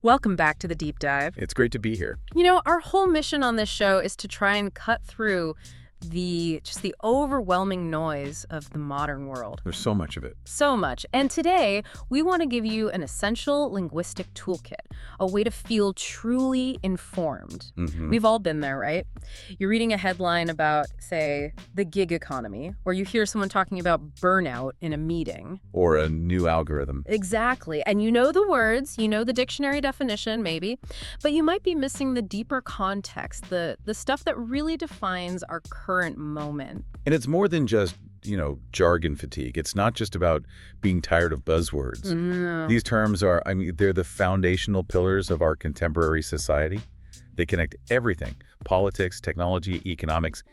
Welcome back to the deep dive. It's great to be here. Our whole mission on this show is to try and cut through the overwhelming noise of the modern world. There's so much of it. So much. And today, we want to give you an essential linguistic toolkit, a way to feel truly informed. We've all been there, right? You're reading a headline about, say, the gig economy, or you hear someone talking about burnout in a meeting. Or a new algorithm. Exactly. And you know the words, you know the dictionary definition, maybe, but you might be missing the deeper context, the stuff that really defines our current moment. And it's more than just, jargon fatigue. It's not just about being tired of buzzwords. No. These terms are, they're the foundational pillars of our contemporary society. They connect everything: politics, technology, economics,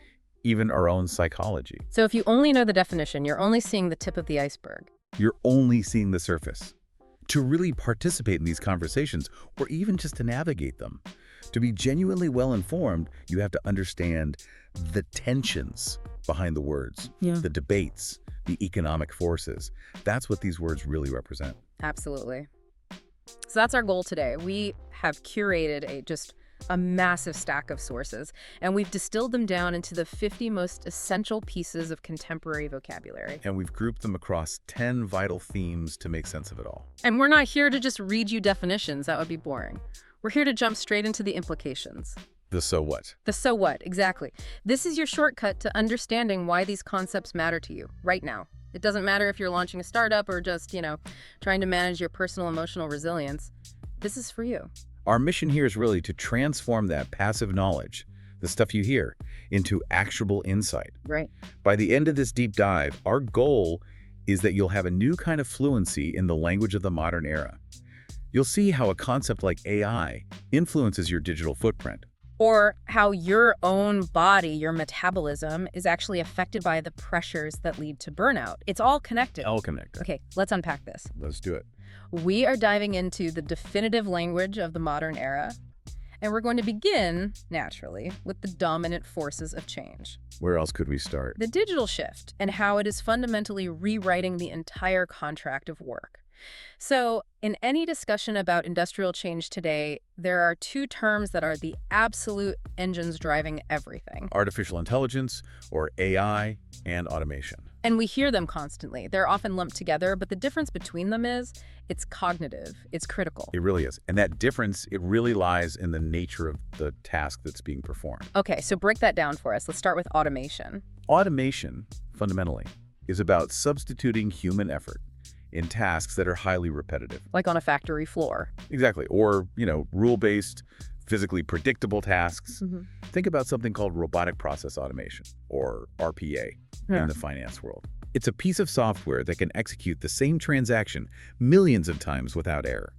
even our own psychology. So if you only know the definition, you're only seeing the tip of the iceberg. You're only seeing the surface. To really participate in these conversations, or even just to navigate them, to be genuinely well-informed, you have to understand the tensions behind the words, the debates, the economic forces. That's what these words really represent. Absolutely. So that's our goal today. We have curated a massive stack of sources, and we've distilled them down into the 50 most essential pieces of contemporary vocabulary. And we've grouped them across 10 vital themes to make sense of it all. And we're not here to just read you definitions. That would be boring. We're here to jump straight into the implications. The so what? The so what, exactly. This is your shortcut to understanding why these concepts matter to you right now. It doesn't matter if you're launching a startup or just, trying to manage your personal emotional resilience. This is for you. Our mission here is really to transform that passive knowledge, the stuff you hear, into actionable insight. Right. By the end of this deep dive, our goal is that you'll have a new kind of fluency in the language of the modern era. You'll see how a concept like AI influences your digital footprint. Or how your own body, your metabolism, is actually affected by the pressures that lead to burnout. It's all connected. All connected. Okay, let's unpack this. Let's do it. We are diving into the definitive language of the modern era, and we're going to begin, naturally, with the dominant forces of change. Where else could we start? The digital shift, and how it is fundamentally rewriting the entire contract of work. So, in any discussion about industrial change today, there are two terms that are the absolute engines driving everything. Artificial intelligence, or AI, and automation. And we hear them constantly. They're often lumped together, but the difference between them is it's cognitive, it's critical. It really is. And that difference, it really lies in the nature of the task that's being performed. Okay, so break that down for us. Let's start with automation. Automation, fundamentally, is about substituting human effort in tasks that are highly repetitive. Like on a factory floor. Exactly. Or, rule-based, physically predictable tasks. Think about something called robotic process automation, or RPA, in the finance world. It's a piece of software that can execute the same transaction millions of times without error.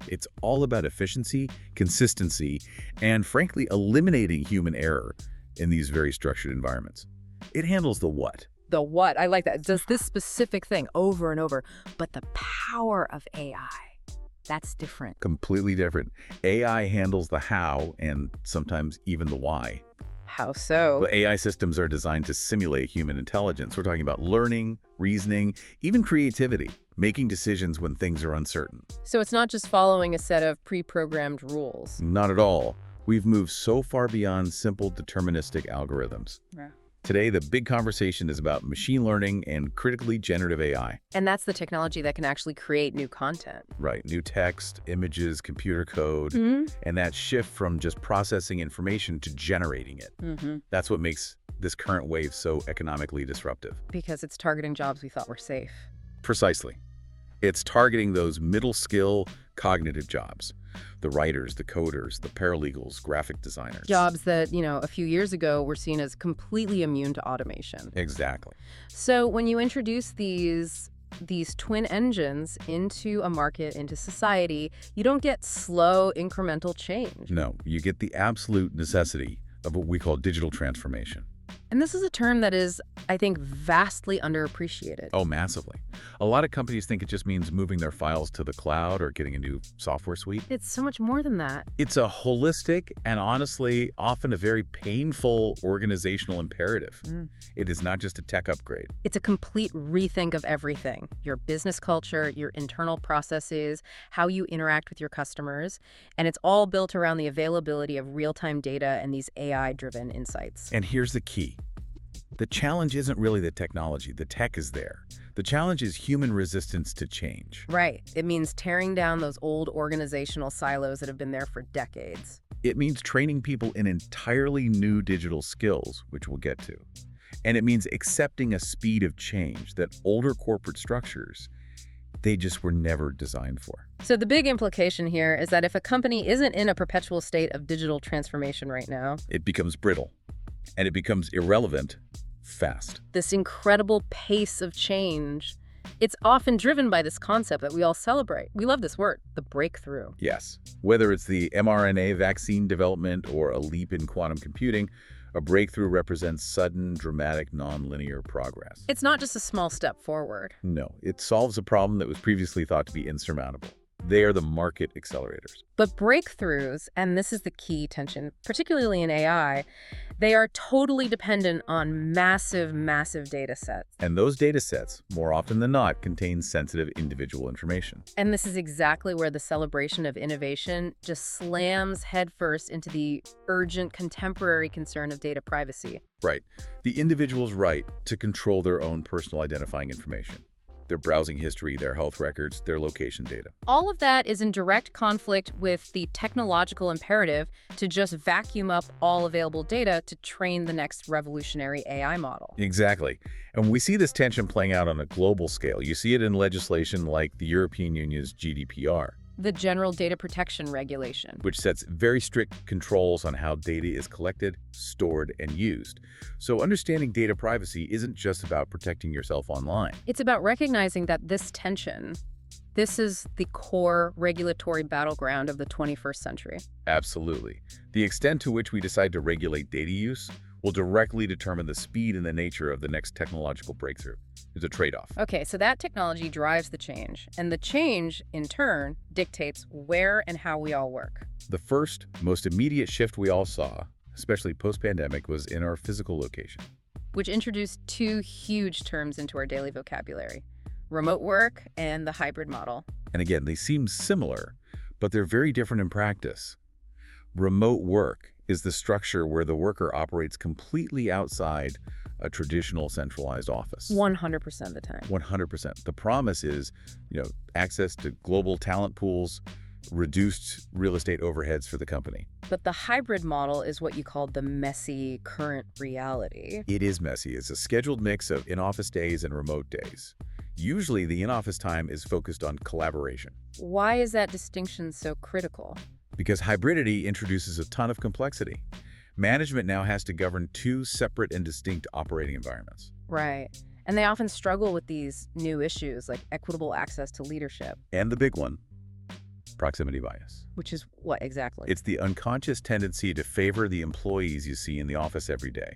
It's all about efficiency, consistency, and frankly, eliminating human error in these very structured environments. It handles the what. The what? I like that. It does this specific thing over and over. But the power of AI, that's different. Completely different. AI handles the how and sometimes even the why. How so? But AI systems are designed to simulate human intelligence. We're talking about learning, reasoning, even creativity, making decisions when things are uncertain. So it's not just following a set of pre-programmed rules. Not at all. We've moved so far beyond simple deterministic algorithms. Yeah. Today, the big conversation is about machine learning and critically generative AI. And that's the technology that can actually create new content. Right. New text, images, computer code, and that shift from just processing information to generating it. That's what makes this current wave so economically disruptive. Because it's targeting jobs we thought were safe. Precisely. It's targeting those middle skill cognitive jobs. The writers, the coders, the paralegals, graphic designers. Jobs that, a few years ago were seen as completely immune to automation. Exactly. So when you introduce these twin engines into a market, into society, you don't get slow incremental change. No, you get the absolute necessity of what we call digital transformation. And this is a term that is, I think, vastly underappreciated. Oh, massively. A lot of companies think it just means moving their files to the cloud or getting a new software suite. It's so much more than that. It's a holistic and honestly, often a very painful organizational imperative. It is not just a tech upgrade. It's a complete rethink of everything. Your business culture, your internal processes, how you interact with your customers. And it's all built around the availability of real-time data and these AI-driven insights. And here's the key. The challenge isn't really the technology. The tech is there. The challenge is human resistance to change. Right. It means tearing down those old organizational silos that have been there for decades. It means training people in entirely new digital skills, which we'll get to. And it means accepting a speed of change that older corporate structures, they just were never designed for. So the big implication here is that if a company isn't in a perpetual state of digital transformation right now, it becomes brittle, and it becomes irrelevant fast. This incredible pace of change, it's often driven by this concept that we all celebrate. We love this word, the breakthrough. Yes. Whether it's the mRNA vaccine development or a leap in quantum computing, a breakthrough represents sudden, dramatic, nonlinear progress. It's not just a small step forward. No, it solves a problem that was previously thought to be insurmountable. They are the market accelerators. But breakthroughs, and this is the key tension, particularly in AI, they are totally dependent on massive, massive data sets. And those data sets, more often than not, contain sensitive individual information. And this is exactly where the celebration of innovation just slams headfirst into the urgent contemporary concern of data privacy. Right. The individual's right to control their own personal identifying information. Their browsing history, their health records, their location data. All of that is in direct conflict with the technological imperative to just vacuum up all available data to train the next revolutionary AI model. Exactly. And we see this tension playing out on a global scale. You see it in legislation like the European Union's GDPR. The General Data Protection Regulation, which sets very strict controls on how data is collected, stored, and used. So understanding data privacy isn't just about protecting yourself online. It's about recognizing that this tension, this is the core regulatory battleground of the 21st century. Absolutely. The extent to which we decide to regulate data use will directly determine the speed and the nature of the next technological breakthrough. It's a trade-off. Okay, so that technology drives the change, and the change, in turn, dictates where and how we all work. The first, most immediate shift we all saw, especially post-pandemic, was in our physical location, which introduced two huge terms into our daily vocabulary: remote work and the hybrid model. And again, they seem similar, but they're very different in practice. Remote work is the structure where the worker operates completely outside a traditional centralized office. 100% of the time. 100%. The promise is, access to global talent pools, reduced real estate overheads for the company. But the hybrid model is what you call the messy current reality. It is messy. It's a scheduled mix of in-office days and remote days. Usually, the in-office time is focused on collaboration. Why is that distinction so critical? Because hybridity introduces a ton of complexity. Management now has to govern two separate and distinct operating environments. Right. And they often struggle with these new issues like equitable access to leadership. And the big one, proximity bias. Which is what exactly? It's the unconscious tendency to favor the employees you see in the office every day.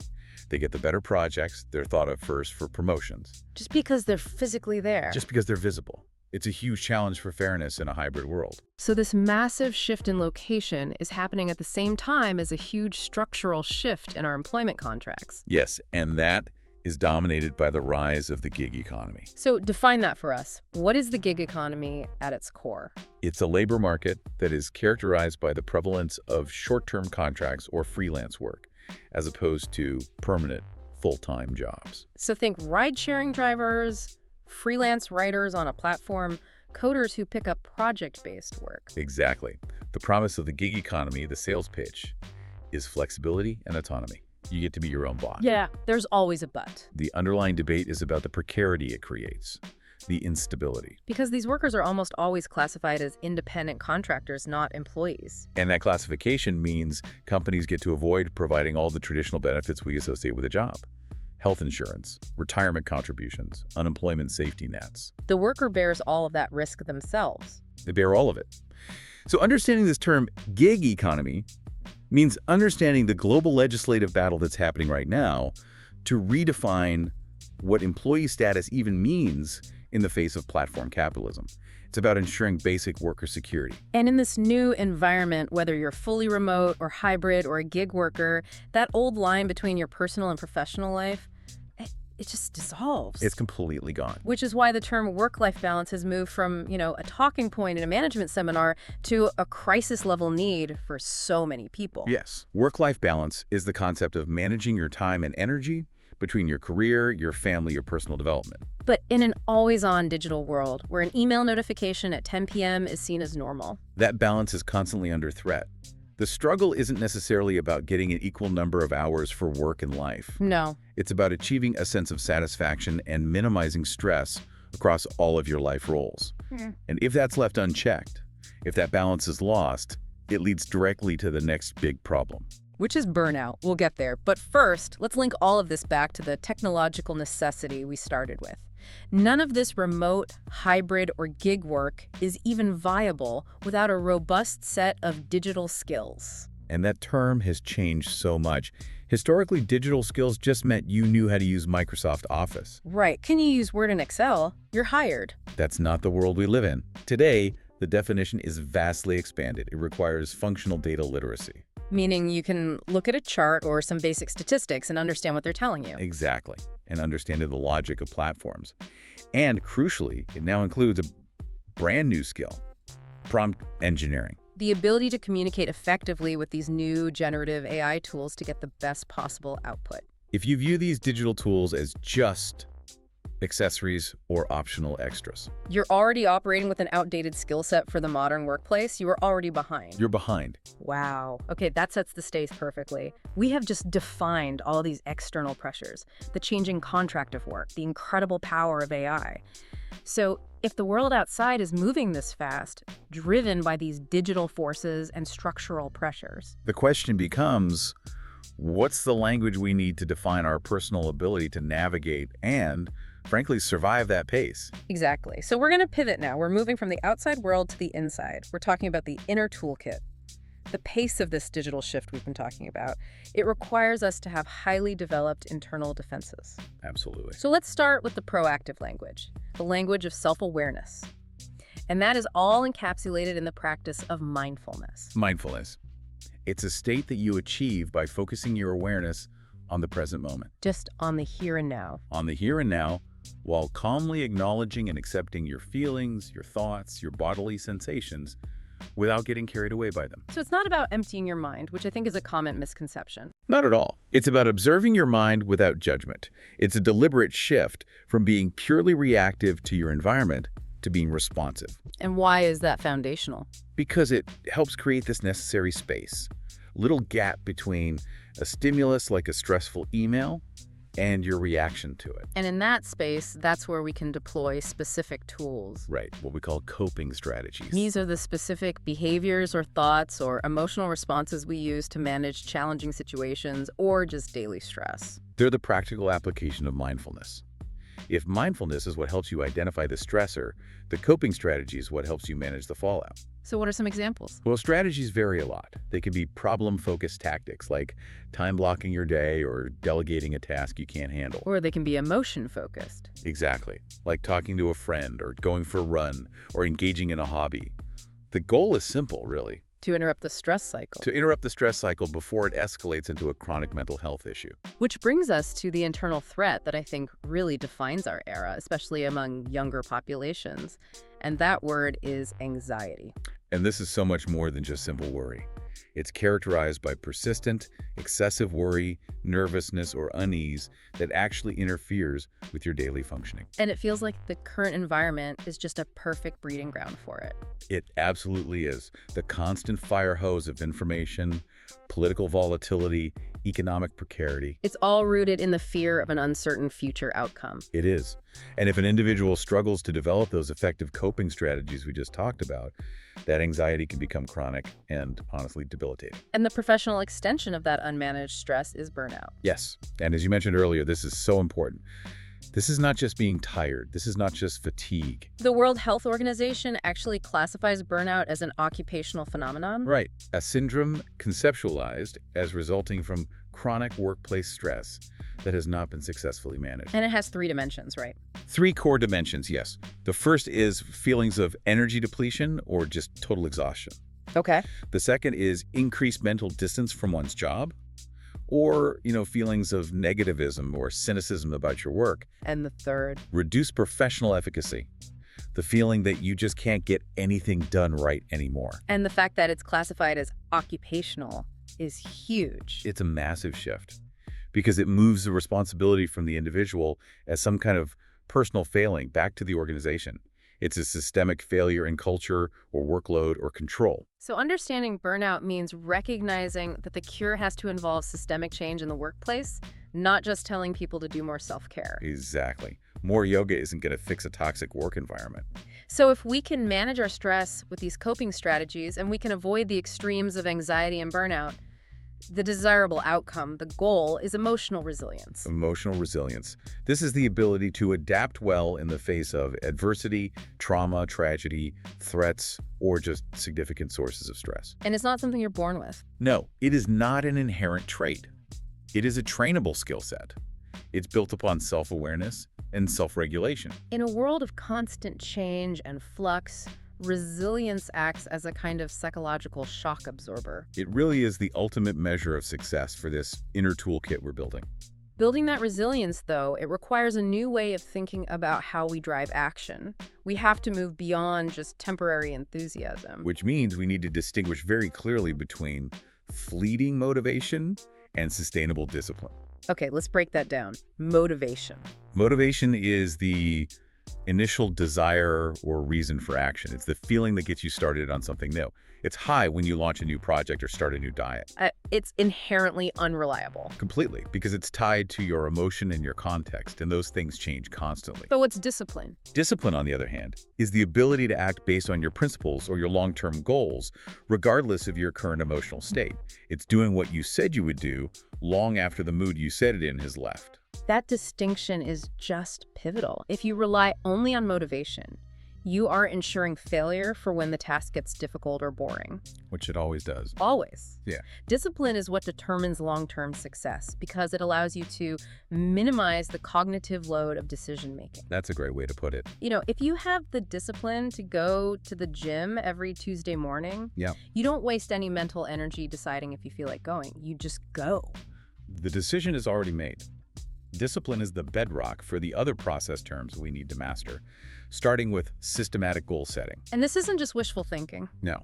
They get the better projects, they're thought of first for promotions. Just because they're physically there. Just because they're visible. It's a huge challenge for fairness in a hybrid world. So this massive shift in location is happening at the same time as a huge structural shift in our employment contracts. Yes, and that is dominated by the rise of the gig economy. So define that for us. What is the gig economy at its core? It's a labor market that is characterized by the prevalence of short-term contracts or freelance work, as opposed to permanent, full-time jobs. So think ride-sharing drivers, freelance writers on a platform, coders who pick up project-based work. Exactly. The promise of the gig economy, the sales pitch, is flexibility and autonomy. You get to be your own boss. Yeah, there's always a but. The underlying debate is about the precarity it creates, the instability. Because these workers are almost always classified as independent contractors, not employees. And that classification means companies get to avoid providing all the traditional benefits we associate with a job. Health insurance, retirement contributions, unemployment safety nets. The worker bears all of that risk themselves. They bear all of it. So understanding this term, gig economy, Means understanding the global legislative battle that's happening right now to redefine what employee status even means in the face of platform capitalism. It's about ensuring basic worker security. And in this new environment, whether you're fully remote or hybrid or a gig worker, that old line between your personal and professional life, it just dissolves. It's completely gone. Which is why the term work-life balance has moved from, a talking point in a management seminar to a crisis-level need for so many people. Yes. Work-life balance is the concept of managing your time and energy between your career, your family, your personal development. But in an always-on digital world, where an email notification at 10 p.m. is seen as normal. That balance is constantly under threat. The struggle isn't necessarily about getting an equal number of hours for work and life. No. It's about achieving a sense of satisfaction and minimizing stress across all of your life roles. And if that's left unchecked, if that balance is lost, it leads directly to the next big problem. Which is burnout. We'll get there. But first, let's link all of this back to the technological necessity we started with. None of this remote, hybrid, or gig work is even viable without a robust set of digital skills. And that term has changed so much. Historically, digital skills just meant you knew how to use Microsoft Office. Right. Can you use Word and Excel? You're hired. That's not the world we live in. Today, the definition is vastly expanded. It requires functional data literacy. Meaning you can look at a chart or some basic statistics and understand what they're telling you. Exactly. And understanding the logic of platforms. And crucially, it now includes a brand new skill, prompt engineering. The ability to communicate effectively with these new generative AI tools to get the best possible output. If you view these digital tools as just accessories or optional extras, you're already operating with an outdated skill set for the modern workplace. You are already behind. You're behind. Wow. Okay, that sets the stage perfectly. We have just defined all these external pressures, the changing contract of work, the incredible power of AI. So if the world outside is moving this fast, driven by these digital forces and structural pressures, the question becomes, what's the language we need to define our personal ability to navigate and, frankly, survive that pace? Exactly. So we're going to pivot now. We're moving from the outside world to the inside. We're talking about the inner toolkit. The pace of this digital shift we've been talking about, it requires us to have highly developed internal defenses. Absolutely. So let's start with the proactive language, the language of self-awareness. And that is all encapsulated in the practice of mindfulness. Mindfulness. It's a state that you achieve by focusing your awareness on the present moment. Just on the here and now. On the here and now, while calmly acknowledging and accepting your feelings, your thoughts, your bodily sensations, without getting carried away by them. So it's not about emptying your mind, which I think is a common misconception. Not at all. It's about observing your mind without judgment. It's a deliberate shift from being purely reactive to your environment to being responsive. And why is that foundational? Because it helps create this necessary space, little gap between a stimulus like a stressful email and your reaction to it. And in that space, that's where we can deploy specific tools. Right, what we call coping strategies. These are the specific behaviors or thoughts or emotional responses we use to manage challenging situations or just daily stress. They're the practical application of mindfulness. If mindfulness is what helps you identify the stressor, the coping strategy is what helps you manage the fallout. So what are some examples? Well, strategies vary a lot. They can be problem-focused tactics like time blocking your day or delegating a task you can't handle. Or they can be emotion-focused. Exactly, like talking to a friend or going for a run or engaging in a hobby. The goal is simple, really. To interrupt the stress cycle. To interrupt the stress cycle before it escalates into a chronic mental health issue. Which brings us to the internal threat that I think really defines our era, especially among younger populations. And that word is anxiety. And this is so much more than just simple worry. It's characterized by persistent, excessive worry, nervousness, or unease that actually interferes with your daily functioning. And it feels like the current environment is just a perfect breeding ground for it. It absolutely is. The constant fire hose of information, political volatility, economic precarity. It's all rooted in the fear of an uncertain future outcome. It is. And if an individual struggles to develop those effective coping strategies we just talked about, that anxiety can become chronic and honestly debilitating. And the professional extension of that unmanaged stress is burnout. Yes. And as you mentioned earlier, this is so important. This is not just being tired. This is not just fatigue. The World Health Organization actually classifies burnout as an occupational phenomenon. Right. A syndrome conceptualized as resulting from chronic workplace stress that has not been successfully managed. And it has 3 dimensions, right? 3 core dimensions, yes. The first is feelings of energy depletion or just total exhaustion. Okay. The second is increased mental distance from one's job, or, feelings of negativism or cynicism about your work. And the third? Reduced professional efficacy. The feeling that you just can't get anything done right anymore. And the fact that it's classified as occupational is huge. It's a massive shift because it moves the responsibility from the individual as some kind of personal failing back to the organization. It's a systemic failure in culture or workload or control. So understanding burnout means recognizing that the cure has to involve systemic change in the workplace, not just telling people to do more self-care. Exactly. More yoga isn't going to fix a toxic work environment. So if we can manage our stress with these coping strategies and we can avoid the extremes of anxiety and burnout, the desirable outcome, the goal, is emotional resilience. Emotional resilience. This is the ability to adapt well in the face of adversity, trauma, tragedy, threats, or just significant sources of stress. And it's not something you're born with. No, it is not an inherent trait. It is a trainable skill set. It's built upon self-awareness and self-regulation. In a world of constant change and flux, resilience acts as a kind of psychological shock absorber. It really is the ultimate measure of success for this inner toolkit we're building. Building that resilience, though, it requires a new way of thinking about how we drive action. We have to move beyond just temporary enthusiasm. Which means we need to distinguish very clearly between fleeting motivation and sustainable discipline. Okay, let's break that down. Motivation. Motivation is the initial desire or reason for action. It's the feeling that gets you started on something new. It's high when you launch a new project or start a new diet. It's inherently unreliable. Completely, because it's tied to your emotion and your context, and those things change constantly. But what's discipline? Discipline, on the other hand, is the ability to act based on your principles or your long-term goals, regardless of your current emotional state. It's doing what you said you would do long after the mood you said it in has left. That distinction is just pivotal. If you rely only on motivation, you are ensuring failure for when the task gets difficult or boring. Which it always does. Always. Yeah. Discipline is what determines long-term success because it allows you to minimize the cognitive load of decision-making. That's a great way to put it. If you have the discipline to go to the gym every Tuesday morning, Yeah. you don't waste any mental energy deciding if you feel like going. You just go. The decision is already made. Discipline is the bedrock for the other process terms we need to master, starting with systematic goal setting. And this isn't just wishful thinking. No.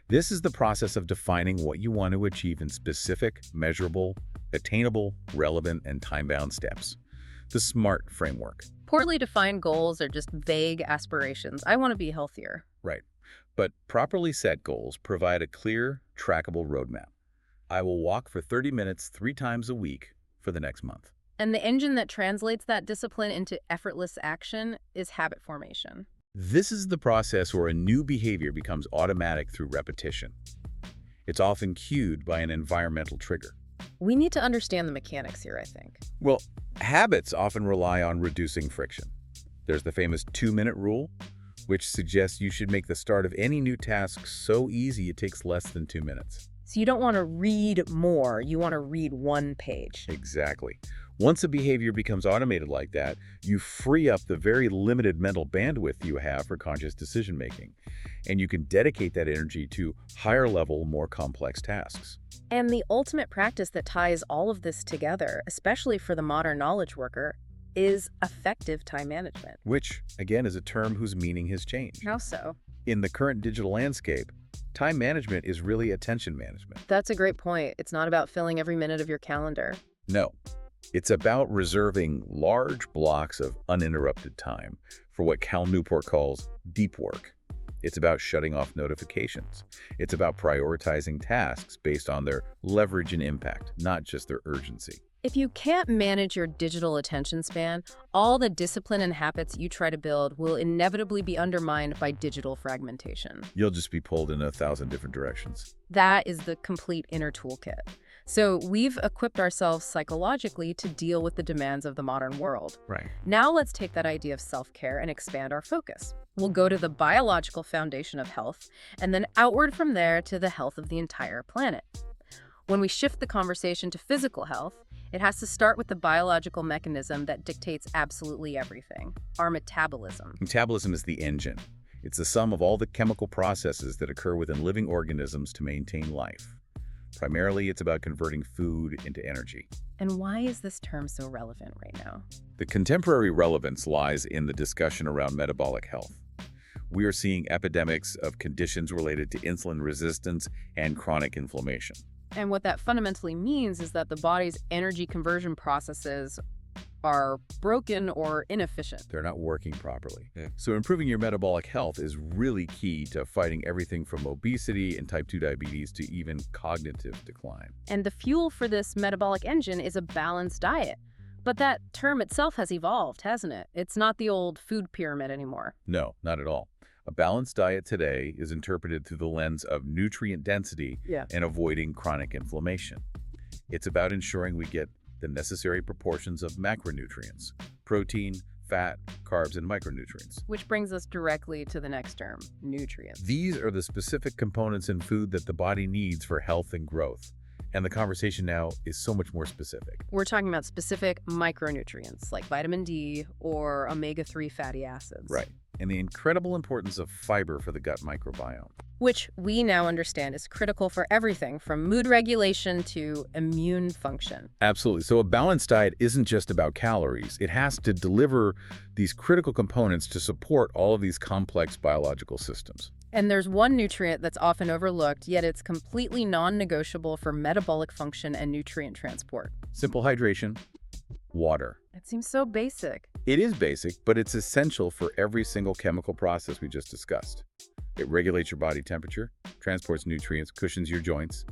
This is the process of defining what you want to achieve in specific, measurable, attainable, relevant, and time-bound steps. The SMART framework. Poorly defined goals are just vague aspirations. I want to be healthier. Right. But properly set goals provide a clear, trackable roadmap. I will walk for 30 minutes 3 times a week for the next month. And the engine that translates that discipline into effortless action is habit formation. This is the process where a new behavior becomes automatic through repetition. It's often cued by an environmental trigger. We need to understand the mechanics here, I think. Well, habits often rely on reducing friction. There's the famous 2-minute rule, which suggests you should make the start of any new task so easy it takes less than 2 minutes. So you don't want to read more, you want to read 1 page. Exactly. Once a behavior becomes automated like that, you free up the very limited mental bandwidth you have for conscious decision-making, and you can dedicate that energy to higher-level, more complex tasks. And the ultimate practice that ties all of this together, especially for the modern knowledge worker, is effective time management. Which, again, is a term whose meaning has changed. How so? In the current digital landscape, time management is really attention management. That's a great point. It's not about filling every minute of your calendar. No. It's about reserving large blocks of uninterrupted time for what Cal Newport calls deep work. It's about shutting off notifications. It's about prioritizing tasks based on their leverage and impact, not just their urgency. If you can't manage your digital attention span, all the discipline and habits you try to build will inevitably be undermined by digital fragmentation. You'll just be pulled in 1,000 different directions. That is the complete inner toolkit. So we've equipped ourselves psychologically to deal with the demands of the modern world. Right. Now let's take that idea of self-care and expand our focus. We'll go to the biological foundation of health, and then outward from there to the health of the entire planet. When we shift the conversation to physical health, it has to start with the biological mechanism that dictates absolutely everything, our metabolism. Metabolism is the engine. It's the sum of all the chemical processes that occur within living organisms to maintain life. Primarily, it's about converting food into energy. And why is this term so relevant right now? The contemporary relevance lies in the discussion around metabolic health. We are seeing epidemics of conditions related to insulin resistance and chronic inflammation. And what that fundamentally means is that the body's energy conversion processes are broken or inefficient. They're not working properly. So improving your metabolic health is really key to fighting everything from obesity and type 2 diabetes to even cognitive decline. And the fuel for this metabolic engine is a balanced diet. But that term itself has evolved, hasn't it? It's not the old food pyramid anymore. No, not at all. A balanced diet today is interpreted through the lens of nutrient density and avoiding chronic inflammation. It's about ensuring we get the necessary proportions of macronutrients: protein, fat, carbs, and micronutrients. Which brings us directly to the next term, nutrients. These are the specific components in food that the body needs for health and growth. And the conversation now is so much more specific. We're talking about specific micronutrients like vitamin D or omega-3 fatty acids. Right. And the incredible importance of fiber for the gut microbiome. Which we now understand is critical for everything from mood regulation to immune function. Absolutely. So a balanced diet isn't just about calories. It has to deliver these critical components to support all of these complex biological systems. And there's one nutrient that's often overlooked, yet it's completely non-negotiable for metabolic function and nutrient transport. Simple hydration, water. It seems so basic. It is basic, but it's essential for every single chemical process we just discussed. It regulates your body temperature, transports nutrients, cushions your joints.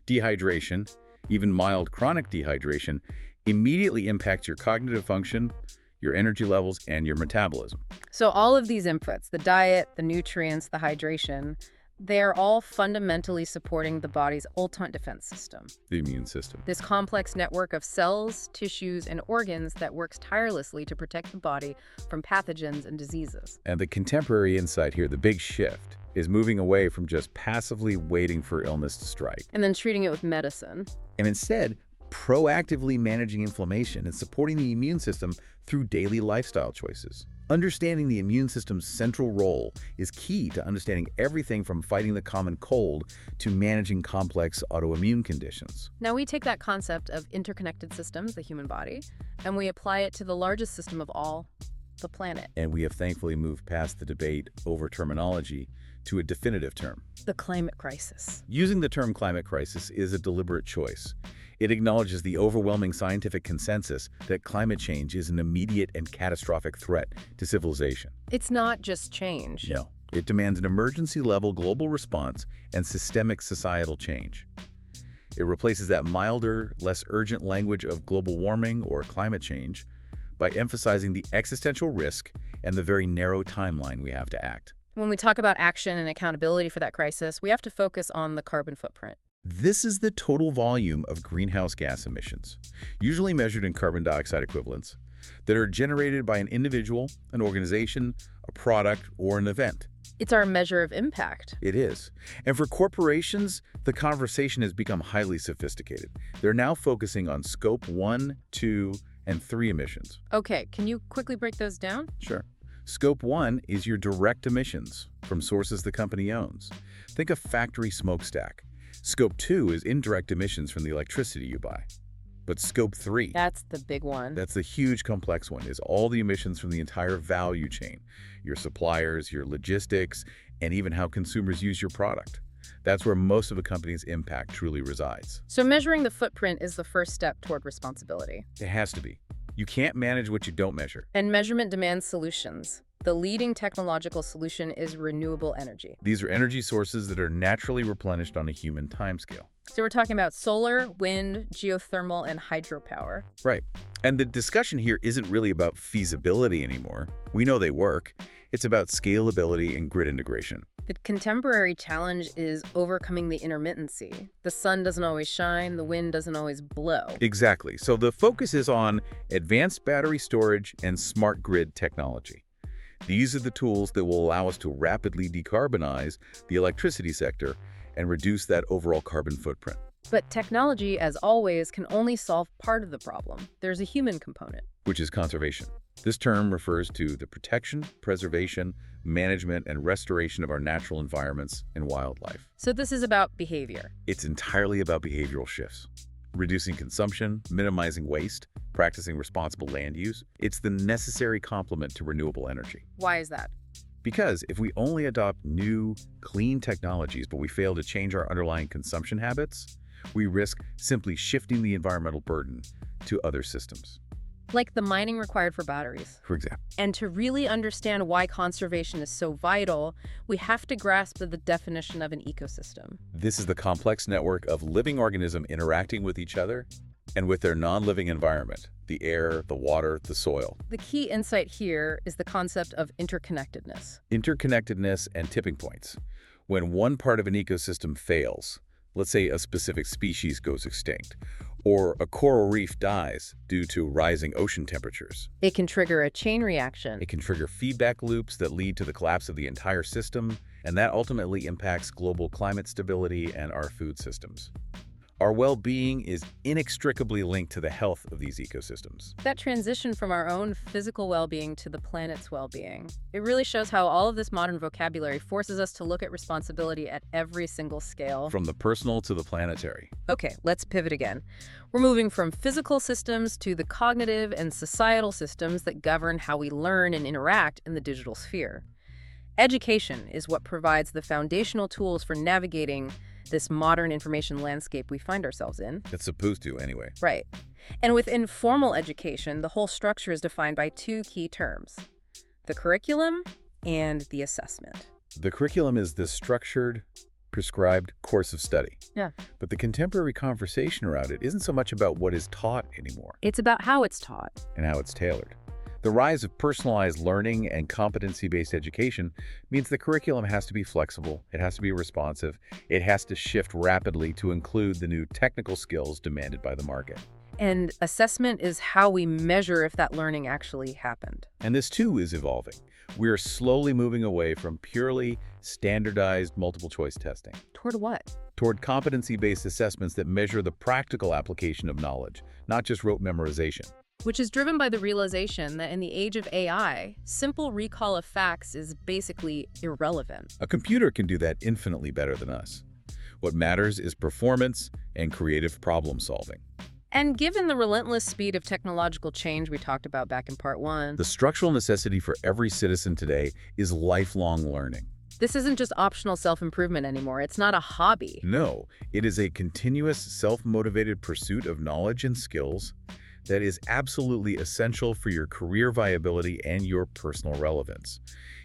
Dehydration, even mild chronic dehydration, immediately impacts your cognitive function, your energy levels, and your metabolism. So all of these inputs, the diet, the nutrients, the hydration, they're all fundamentally supporting the body's ultimate defense system. The immune system. This complex network of cells, tissues, and organs that works tirelessly to protect the body from pathogens and diseases. And the contemporary insight here, the big shift, is moving away from just passively waiting for illness to strike. And then treating it with medicine. And instead, proactively managing inflammation and supporting the immune system through daily lifestyle choices. Understanding the immune system's central role is key to understanding everything from fighting the common cold to managing complex autoimmune conditions. Now we take that concept of interconnected systems, the human body, and we apply it to the largest system of all, the planet. And we have thankfully moved past the debate over terminology to a definitive term. The climate crisis. Using the term climate crisis is a deliberate choice. It acknowledges the overwhelming scientific consensus that climate change is an immediate and catastrophic threat to civilization. It's not just change. No, it demands an emergency-level global response and systemic societal change. It replaces that milder, less urgent language of global warming or climate change by emphasizing the existential risk and the very narrow timeline we have to act. When we talk about action and accountability for that crisis, we have to focus on the carbon footprint. This is the total volume of greenhouse gas emissions, usually measured in carbon dioxide equivalents, that are generated by an individual, an organization, a product, or an event. It's our measure of impact. It is. And for corporations, the conversation has become highly sophisticated. They're now focusing on scope 1, 2, and 3 emissions. Okay, can you quickly break those down? Sure. Scope 1 is your direct emissions from sources the company owns. Think of factory smokestack. Scope 2 is indirect emissions from the electricity you buy. But Scope 3, that's the big one. That's the huge complex one, is all the emissions from the entire value chain, your suppliers, your logistics, and even how consumers use your product. That's where most of a company's impact truly resides. So measuring the footprint is the first step toward responsibility. It has to be. You can't manage what you don't measure. And measurement demands solutions. The leading technological solution is renewable energy. These are energy sources that are naturally replenished on a human timescale. So we're talking about solar, wind, geothermal, and hydropower. Right. And the discussion here isn't really about feasibility anymore. We know they work. It's about scalability and grid integration. The contemporary challenge is overcoming the intermittency. The sun doesn't always shine, the wind doesn't always blow. Exactly. So the focus is on advanced battery storage and smart grid technology. These are the tools that will allow us to rapidly decarbonize the electricity sector and reduce that overall carbon footprint. But technology, as always, can only solve part of the problem. There's a human component. Which is conservation. This term refers to the protection, preservation, management, and restoration of our natural environments and wildlife. So this is about behavior. It's entirely about behavioral shifts. Reducing consumption, minimizing waste, practicing responsible land use. It's the necessary complement to renewable energy. Why is that? Because if we only adopt new, clean technologies, but we fail to change our underlying consumption habits, we risk simply shifting the environmental burden to other systems. Like the mining required for batteries. For example. And to really understand why conservation is so vital, we have to grasp the definition of an ecosystem. This is the complex network of living organisms interacting with each other and with their non-living environment, the air, the water, the soil. The key insight here is the concept of interconnectedness. Interconnectedness and tipping points. When one part of an ecosystem fails, let's say a specific species goes extinct, or a coral reef dies due to rising ocean temperatures. It can trigger a chain reaction. It can trigger feedback loops that lead to the collapse of the entire system, and that ultimately impacts global climate stability and our food systems. Our well-being is inextricably linked to the health of these ecosystems. That transition from our own physical well-being to the planet's well-being, it really shows how all of this modern vocabulary forces us to look at responsibility at every single scale. From the personal to the planetary. Okay, let's pivot again. We're moving from physical systems to the cognitive and societal systems that govern how we learn and interact in the digital sphere. Education is what provides the foundational tools for navigating this modern information landscape we find ourselves in. It's supposed to, anyway. Right. And within formal education, the whole structure is defined by two key terms: the curriculum and the assessment. The curriculum is the structured, prescribed course of study. Yeah. But the contemporary conversation around it isn't so much about what is taught anymore. It's about how it's taught. And how it's tailored. The rise of personalized learning and competency-based education means the curriculum has to be flexible, it has to be responsive, it has to shift rapidly to include the new technical skills demanded by the market. And assessment is how we measure if that learning actually happened. And this too is evolving. We are slowly moving away from purely standardized multiple-choice testing. Toward what? Toward competency-based assessments that measure the practical application of knowledge, not just rote memorization. Which is driven by the realization that in the age of AI, simple recall of facts is basically irrelevant. A computer can do that infinitely better than us. What matters is performance and creative problem solving. And given the relentless speed of technological change we talked about back in part 1, The structural necessity for every citizen today is lifelong learning. this isn't just optional self-improvement anymore. It's not a hobby. No, it is a continuous self-motivated pursuit of knowledge and skills that is absolutely essential for your career viability and your personal relevance.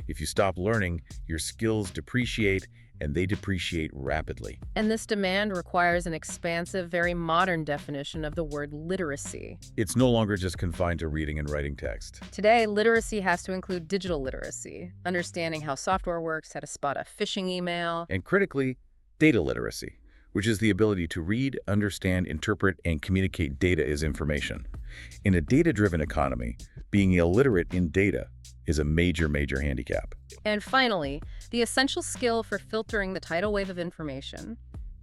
If you stop learning, your skills depreciate, and they depreciate rapidly. And this demand requires an expansive, very modern definition of the word literacy. It's no longer just confined to reading and writing text. Today, literacy has to include digital literacy, understanding how software works, how to spot a phishing email. And critically, data literacy, which is the ability to read, understand, interpret, and communicate data as information. In a data-driven economy, being illiterate in data is a major, major handicap. And finally, the essential skill for filtering the tidal wave of information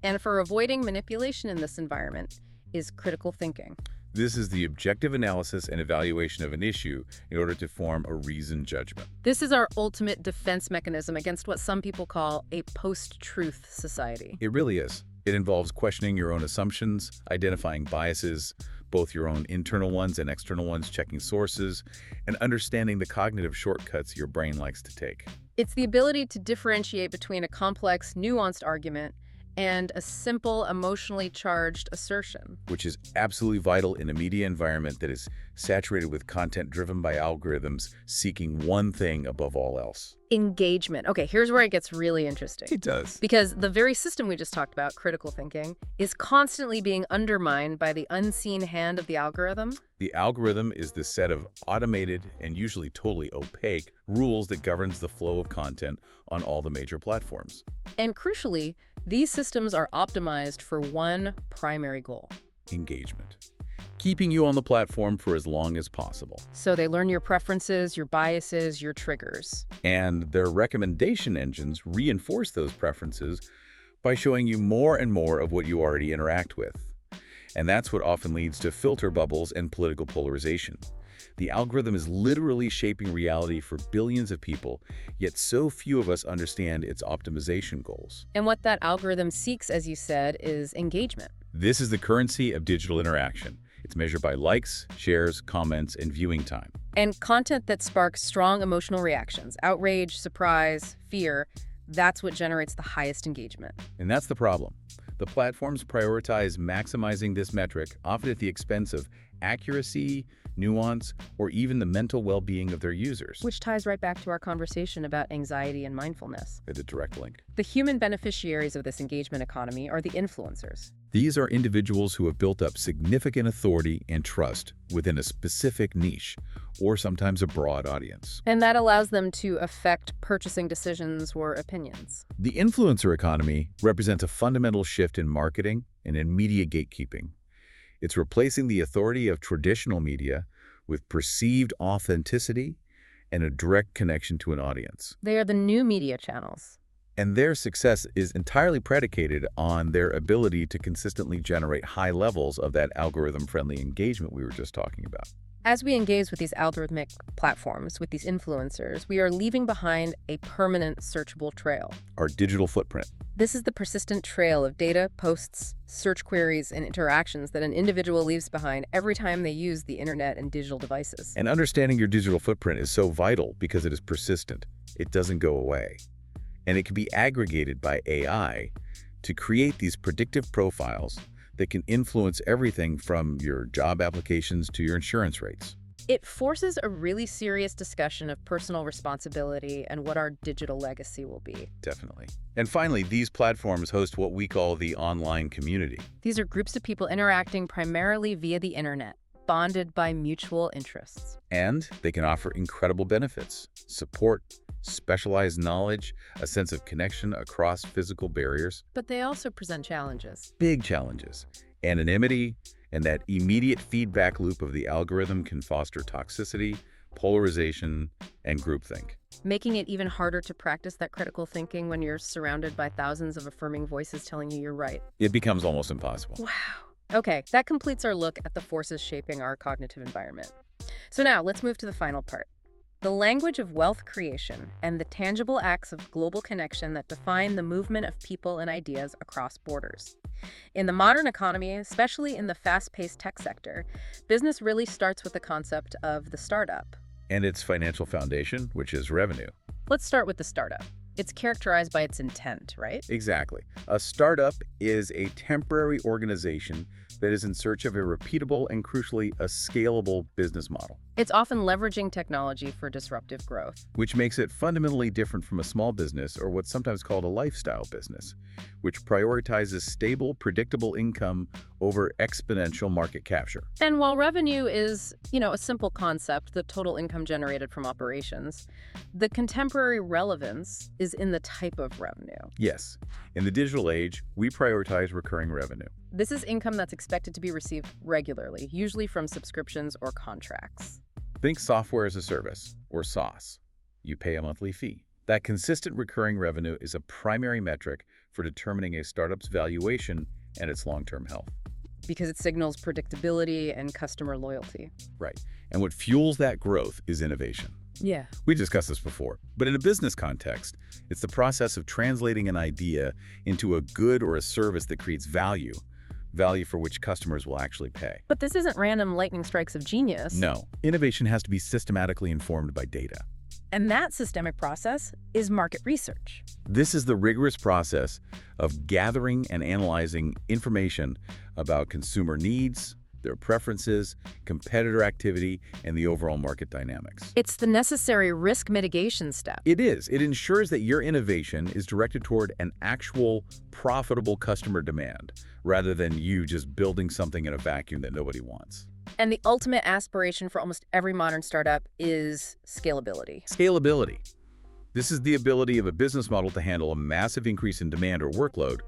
and for avoiding manipulation in this environment is critical thinking. This is the objective analysis and evaluation of an issue in order to form a reasoned judgment. This is our ultimate defense mechanism against what some people call a post-truth society. It really is. It involves questioning your own assumptions, identifying biases, both your own internal ones and external ones, checking sources, and understanding the cognitive shortcuts your brain likes to take. It's the ability to differentiate between a complex, nuanced argument and a simple, emotionally charged assertion. Which is absolutely vital in a media environment that is saturated with content driven by algorithms seeking one thing above all else. Engagement. Okay, here's where it gets really interesting. It does. Because the very system we just talked about, critical thinking, is constantly being undermined by the unseen hand of the algorithm. The algorithm is the set of automated and usually totally opaque rules that governs the flow of content on all the major platforms. And crucially, these systems are optimized for one primary goal. Engagement. Keeping you on the platform for as long as possible. So they learn your preferences, your biases, your triggers. And their recommendation engines reinforce those preferences by showing you more and more of what you already interact with. And that's what often leads to filter bubbles and political polarization. The algorithm is literally shaping reality for billions of people, yet so few of us understand its optimization goals. And what that algorithm seeks, as you said, is engagement. This is the currency of digital interaction. It's measured by likes, shares, comments, and viewing time. And content that sparks strong emotional reactions, outrage, surprise, fear, that's what generates the highest engagement. And that's the problem. The platforms prioritize maximizing this metric, often at the expense of accuracy, nuance, or even the mental well-being of their users. Which ties right back to our conversation about anxiety and mindfulness. It's a direct link. The human beneficiaries of this engagement economy are the influencers. These are individuals who have built up significant authority and trust within a specific niche, or sometimes a broad audience. And that allows them to affect purchasing decisions or opinions. The influencer economy represents a fundamental shift in marketing and in media gatekeeping. It's replacing the authority of traditional media with perceived authenticity and a direct connection to an audience. They are the new media channels. And their success is entirely predicated on their ability to consistently generate high levels of that algorithm-friendly engagement we were just talking about. As we engage with these algorithmic platforms, with these influencers, we are leaving behind a permanent searchable trail. Our digital footprint. This is the persistent trail of data, posts, search queries, and interactions that an individual leaves behind every time they use the internet and digital devices. And understanding your digital footprint is so vital because it is persistent. It doesn't go away. And it can be aggregated by AI to create these predictive profiles that can influence everything from your job applications to your insurance rates. It forces a really serious discussion of personal responsibility and what our digital legacy will be. Definitely. And finally, these platforms host what we call the online community. These are groups of people interacting primarily via the internet, bonded by mutual interests. And they can offer incredible benefits: support, specialized knowledge, a sense of connection across physical barriers. But they also present challenges. Big challenges. Anonymity and that immediate feedback loop of the algorithm can foster toxicity, polarization, and groupthink. Making it even harder to practice that critical thinking when you're surrounded by thousands of affirming voices telling you you're right. It becomes almost impossible. Wow. Okay, that completes our look at the forces shaping our cognitive environment. So now let's move to the final part. The language of wealth creation and the tangible acts of global connection that define the movement of people and ideas across borders. In the modern economy, especially in the fast-paced tech sector, business really starts with the concept of the startup. And its financial foundation, which is revenue. Let's start with the startup. It's characterized by its intent, right? Exactly. A startup is a temporary organization that is in search of a repeatable and, crucially, a scalable business model. It's often leveraging technology for disruptive growth. Which makes it fundamentally different from a small business, or what's sometimes called a lifestyle business, which prioritizes stable, predictable income over exponential market capture. And while revenue is, a simple concept, the total income generated from operations, the contemporary relevance is in the type of revenue. Yes. In the digital age, we prioritize recurring revenue. This is income that's expected to be received regularly, usually from subscriptions or contracts. Think software as a service, or SaaS. You pay a monthly fee. That consistent recurring revenue is a primary metric for determining a startup's valuation and its long-term health. Because it signals predictability and customer loyalty. Right. And what fuels that growth is innovation. Yeah. We discussed this before, but in a business context, it's the process of translating an idea into a good or a service that creates value for which customers will actually pay. But this isn't random lightning strikes of genius. No. Innovation has to be systematically informed by data. And that systemic process is market research. This is the rigorous process of gathering and analyzing information about consumer needs, their preferences, competitor activity, and the overall market dynamics. It's the necessary risk mitigation step. It is. It ensures that your innovation is directed toward an actual profitable customer demand, rather than you just building something in a vacuum that nobody wants. And the ultimate aspiration for almost every modern startup is scalability. Scalability. This is the ability of a business model to handle a massive increase in demand or workload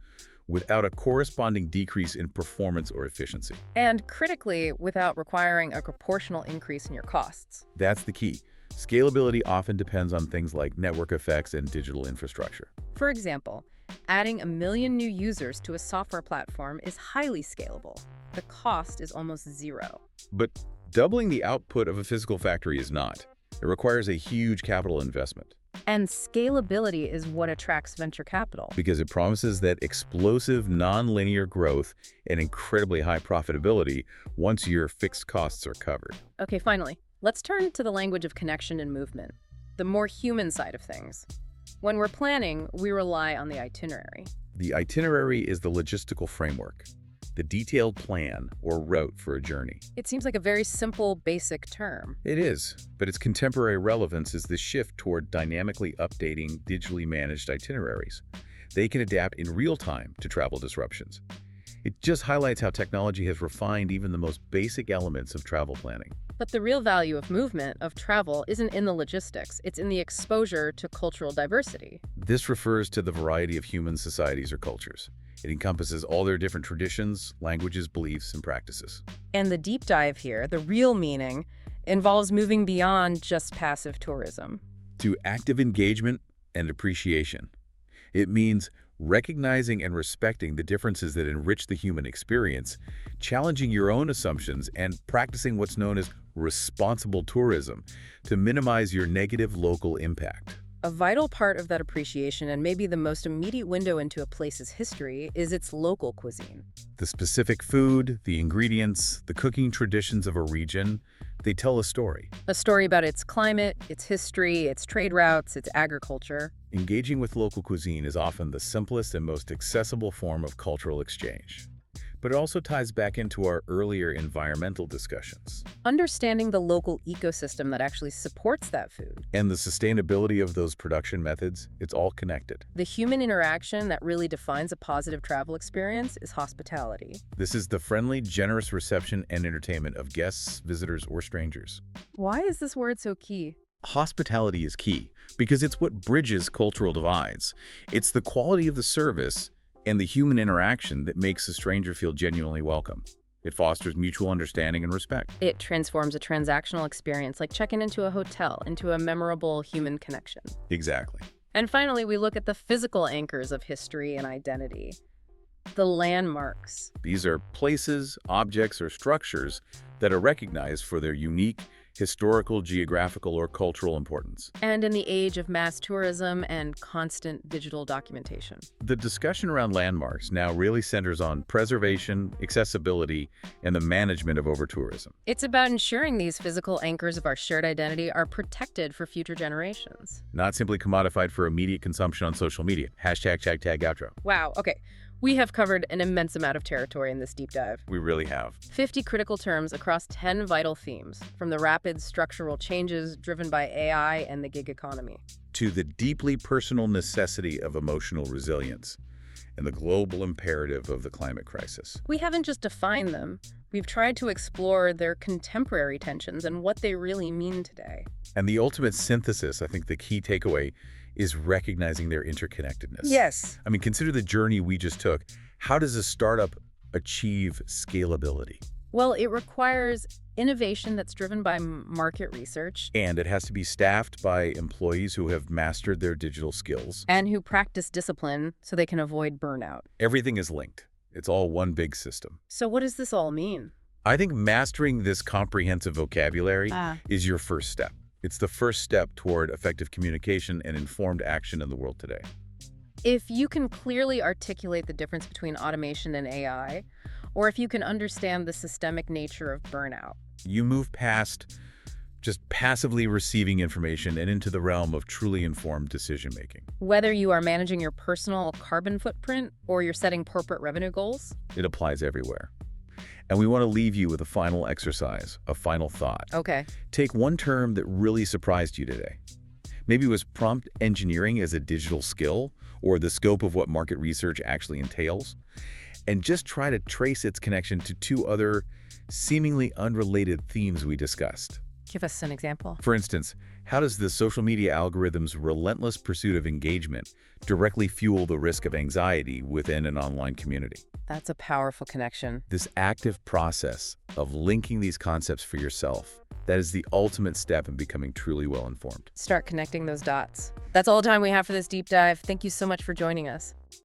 without a corresponding decrease in performance or efficiency. And critically, without requiring a proportional increase in your costs. That's the key. Scalability often depends on things like network effects and digital infrastructure. For example, adding 1 million new users to a software platform is highly scalable. The cost is almost zero. But doubling the output of a physical factory is not. It requires a huge capital investment. And scalability is what attracts venture capital. Because it promises that explosive, non-linear growth and incredibly high profitability once your fixed costs are covered. Okay, finally, let's turn to the language of connection and movement, the more human side of things. When we're planning, we rely on the itinerary. The itinerary is the logistical framework, the detailed plan or route for a journey. It seems like a very simple, basic term. It is, but its contemporary relevance is the shift toward dynamically updating digitally managed itineraries. They can adapt in real time to travel disruptions. It just highlights how technology has refined even the most basic elements of travel planning. But the real value of movement, of travel, isn't in the logistics. It's in the exposure to cultural diversity. This refers to the variety of human societies or cultures. It encompasses all their different traditions, languages, beliefs, and practices. And the deep dive here, the real meaning, involves moving beyond just passive tourism. To active engagement and appreciation. It means recognizing and respecting the differences that enrich the human experience, challenging your own assumptions, and practicing what's known as responsible tourism to minimize your negative local impact. A vital part of that appreciation, and maybe the most immediate window into a place's history, is its local cuisine. The specific food, the ingredients, the cooking traditions of a region, they tell a story. A story about its climate, its history, its trade routes, its agriculture. Engaging with local cuisine is often the simplest and most accessible form of cultural exchange. But it also ties back into our earlier environmental discussions. Understanding the local ecosystem that actually supports that food. And the sustainability of those production methods, it's all connected. The human interaction that really defines a positive travel experience is hospitality. This is the friendly, generous reception and entertainment of guests, visitors, or strangers. Why is this word so key? Hospitality is key because it's what bridges cultural divides. It's the quality of the service and the human interaction that makes a stranger feel genuinely welcome. It fosters mutual understanding and respect. It transforms a transactional experience, like checking into a hotel, into a memorable human connection. Exactly. And finally, we look at the physical anchors of history and identity. The landmarks. These are places, objects, or structures that are recognized for their unique historical, geographical, or cultural importance. And in the age of mass tourism and constant digital documentation. The discussion around landmarks now really centers on preservation, accessibility, and the management of over-tourism. It's about ensuring these physical anchors of our shared identity are protected for future generations. Not simply commodified for immediate consumption on social media. Hashtag outro. Wow, okay. We have covered an immense amount of territory in this deep dive. We really have. 50 critical terms across 10 vital themes, from the rapid structural changes driven by AI and the gig economy, to the deeply personal necessity of emotional resilience and the global imperative of the climate crisis. We haven't just defined them. We've tried to explore their contemporary tensions and what they really mean today. And the ultimate synthesis, I think the key takeaway, is recognizing their interconnectedness. Yes. I mean, consider the journey we just took. How does a startup achieve scalability? Well, it requires innovation that's driven by market research. And it has to be staffed by employees who have mastered their digital skills. And who practice discipline so they can avoid burnout. Everything is linked. It's all one big system. So what does this all mean? I think mastering this comprehensive vocabulary is your first step. It's the first step toward effective communication and informed action in the world today. If you can clearly articulate the difference between automation and AI, or if you can understand the systemic nature of burnout, you move past just passively receiving information and into the realm of truly informed decision-making. Whether you are managing your personal carbon footprint or you're setting corporate revenue goals, it applies everywhere. And we want to leave you with a final exercise, a final thought. Okay. Take one term that really surprised you today. Maybe it was prompt engineering as a digital skill, or the scope of what market research actually entails, and just try to trace its connection to two other seemingly unrelated themes we discussed. Give us an example. For instance, how does the social media algorithm's relentless pursuit of engagement directly fuel the risk of anxiety within an online community? That's a powerful connection. This active process of linking these concepts for yourself, that is the ultimate step in becoming truly well-informed. Start connecting those dots. That's all the time we have for this deep dive. Thank you so much for joining us.